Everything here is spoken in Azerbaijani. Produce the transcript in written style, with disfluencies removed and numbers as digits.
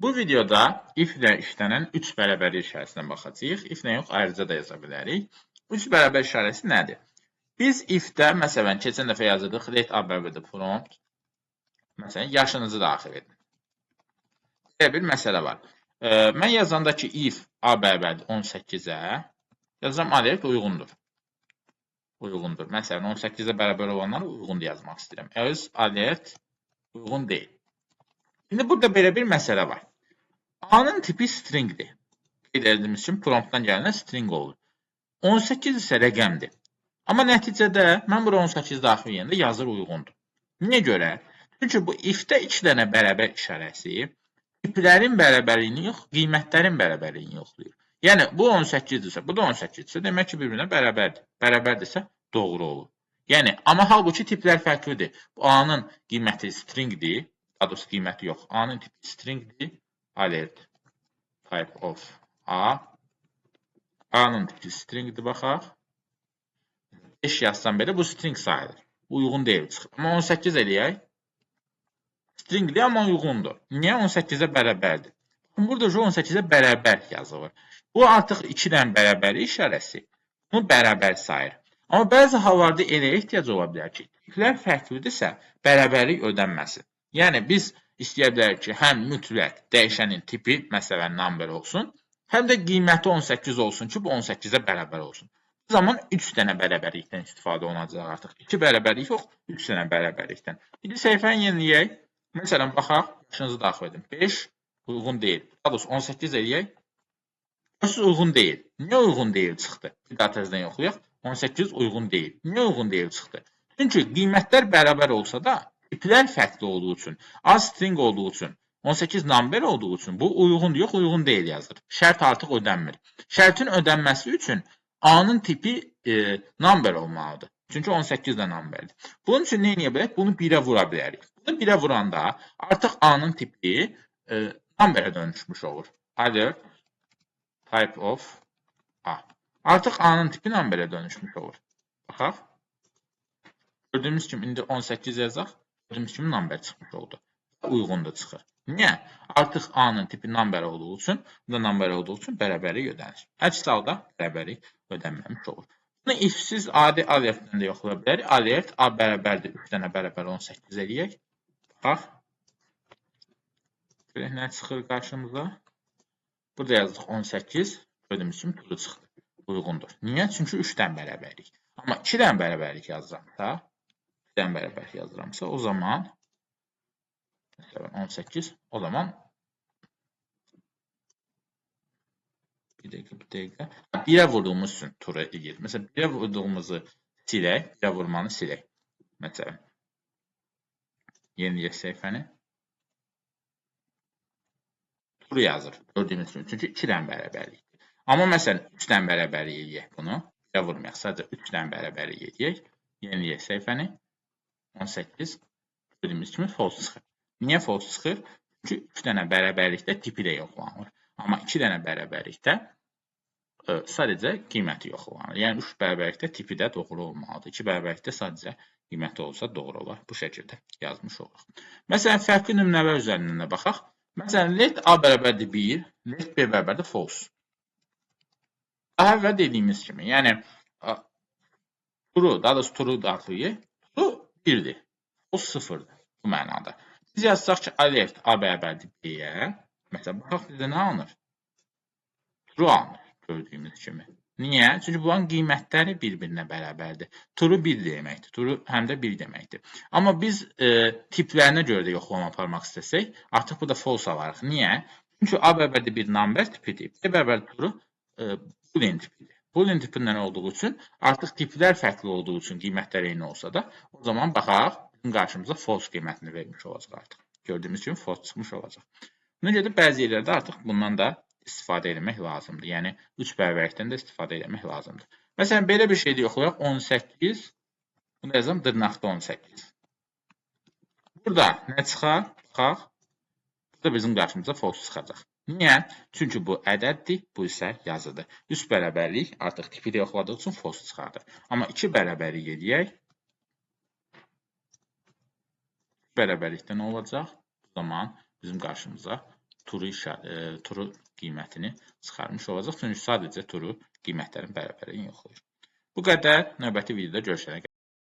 Bu videoda if ilə işlənən 3 bərabərlik işarəsinə baxacağıq. If nə yox, ayrıca da yaza bilərik. 3 bərabər işarəsi nədir? Biz if-də, məsələn, keçən dəfə yazırdıq, let a bərabərdir prompt. Məsələn, yaşınızı daxil edin. Belə bir məsələ var. Mən yazanda ki, if a bərabərdir 18-ə, yazıram alert uyğundur. Uyğundur. Məsələn, 18-ə bərabər olanları uyğundur yazmaq istəyirəm. Else alert uyğun deyil. Şimdi burada belə bir məsələ var. A-nın tipi stringdir. Qeyd edildiyimiz üçün promptdan gələn string olur. 18 isə rəqəmdir. Amma nəticədə mən bura 18 daxil edəndə yazır uyğundur. Niyə görə? Çünki bu if-də 2 dənə bərabər işarəsi tiplərin bərabərliyini yox, qiymətlərin bərabərliyini yoxlayır. Yəni bu 18-dirsə, bu da 18-dirsə, demək ki, bir-birinə bərabərdir. Bərabərdirsə doğru olur. Yəni amma halbuki tiplər fərqlidir. Bu A-nın qiyməti stringdir. Daha doğrusu qiyməti yox. A-nın tipi stringdir. Alert type of A. A-nın tipi stringdir, baxaq. 5 yazsam belə bu string sayılır. Uyğun deyil çıxır. Amma 18 eləyək. Stringdir, amma uyğundur. Niyə? 18-ə bərabərdir. Burada 18-ə bərabər yazılır. Bu artıq 2 dənə bərabərlik işarəsi. Bunu bərabər sayır. Amma bəzi hallarda elə ehtiyac ola bilər ki, tiplər fərqlidirsə, bərabərlik ödənməsin. Yəni, biz istəyə bilərik ki, həm mütləq dəyişənin tipi, məsələn, number olsun, həm də qiyməti 18 olsun ki, bu 18-ə bərabər olsun. Bu zaman 3 dənə bərabərlikdən istifadə olunacaq artıq. 2 bərabərlik yox, 3 dənə bərabərlikdən. İndi səhifəni yeniləyək. Məsələn, baxaq, yaşınızı daxil edin. 5 uyğun deyil. Daha doğrusu 18 eləyək. 5 uyğun deyil. Niyə uyğun deyil çıxdı? Bir daha təzədən yoxlayaq. 18 uyğun deyil. Niyə uyğun deyil çıxdı? Çünki qiymətlər bərabər olsa da, tiplər fərqli olduğu üçün, A string olduğu üçün, 18 number olduğu üçün bu uyğundur, yox uyğun deyil yazılır. Şərt artıq ödənmir. Şərtin ödənməsi üçün A-nın tipi number olmalıdır. Çünki 18 də numberdir. Bunun üçün nə edə bilərik? Bunu 1-ə vura bilərik. Bunu 1-ə vuranda artıq A-nın tipi numberə dönüşmüş olur. Alert type of A. Artıq A-nın tipi numberə dönüşmüş olur. Baxaq. Gördüyümüz kimi indi 18 yazaq. Gördüyümüz kimi number çıxmış oldu. Uyğundur çıxır. Niyə? Artıq A-nın tipi number olduğu üçün, bu da number olduğu üçün bərabərlik ödənir. Əks halda bərabərlik ödənməmiş olur. Bunu if-siz adi alertdən də yoxlaya bilərik. Alert A bərabərdir 3 dənə bərabər 18 eləyək. Baxaq. Nə çıxır qarşımıza? Burada yazdıq 18. Gördüyümüz kimi true çıxdı. Uyğundur. Niyə? Çünki 3 dənə bərabərlik. Amma 2 dənə bərabərlik yazıramsa, 2 dənə bərabərlik yazıramsa, o zaman 18, o zaman bir dəqiqə. 1-ə vurduğumuz üçün true eləyir. Məsələn, 1-ə vurduğumuzu silək, 1-ə vurmanı silək. Məsələn, yeniləyək səhifəni. True yazır, gördüyümüz kimi. Çünki 2 dənə bərabərlikdir. Amma məsələn, 3 dənə bərabərlik eləyək bunu. 1-ə vurmayaq, sadəcə 3 dənə bərabərlik eləyək. Yeniləyək səhifəni. 18, gördüyümüz kimi false çıxır. Niyə false çıxır? Çünki 3 dənə bərabərlikdə tipi də yoxlanılır. Amma 2 dənə bərabərlikdə sadəcə qiyməti yoxlanılır. Yəni 3 bərabərlikdə tipi də doğru olmalıdır. 2 bərabərlikdə sadəcə qiyməti olsa doğru olar. Bu şəkildə yazmış oluruq. Məsələn, fərqli nümunələr üzərindən də baxaq. Məsələn, let A bərabərdir 1, let B bərabərdir false. Daha əvvəl dediyimiz kimi, yəni true, daha doğrusu true daxiliyik. True 1-dir, false 0-dır bu mənada. Biz yazsaq ki, alert A bərabərdir B-yə. Məsələn, baxaq bizdə nə alınır? True alınır, gördüyümüz kimi. Niyə? Çünki bunların qiymətləri bir-birinə bərabərdir. True 1 deməkdir, true həm də 1 deməkdir. Amma biz tiplərinə görə də yoxlama aparmaq istəsək, artıq burada false alarıq. Niyə? Çünki A bərabərdir 1 number tipidir. B bərabərdir true boolean tipidir. Boolean tipindən olduğu üçün, artıq tiplər fərqli olduğu üçün qiymətlər eyni olsa da, o zaman baxaq, bizim qarşımıza false qiymətini vermiş olacaq artıq. Gördüyümüz kimi false çıxmış olacaq. Buna görə də bəzi yerlərdə artıq bundan da istifadə etmək lazımdır. Yəni, 3 bərabərlikdən də istifadə etmək lazımdır. Məsələn, belə bir şeydə yoxlayaq, 18, bunu yazalım, dırnaqda 18. Burada nə çıxar? Baxaq, burada bizim qarşımıza false çıxacaq. Niyə? Çünki bu ədəddir, bu isə yazıdır. 3 bərabərlik artıq tipi də yoxladığı üçün false çıxardır. Amma 2 bərabərlik eləyək. Bərabərlikdə nə olacaq? Bu zaman bizim qarşımıza turu qiymətini çıxarmış olacaq. Çünki sadəcə turu qiymətlərin bərabərliyi yoxlayır. Bu qədər. Növbəti videoda görüşənə qədər.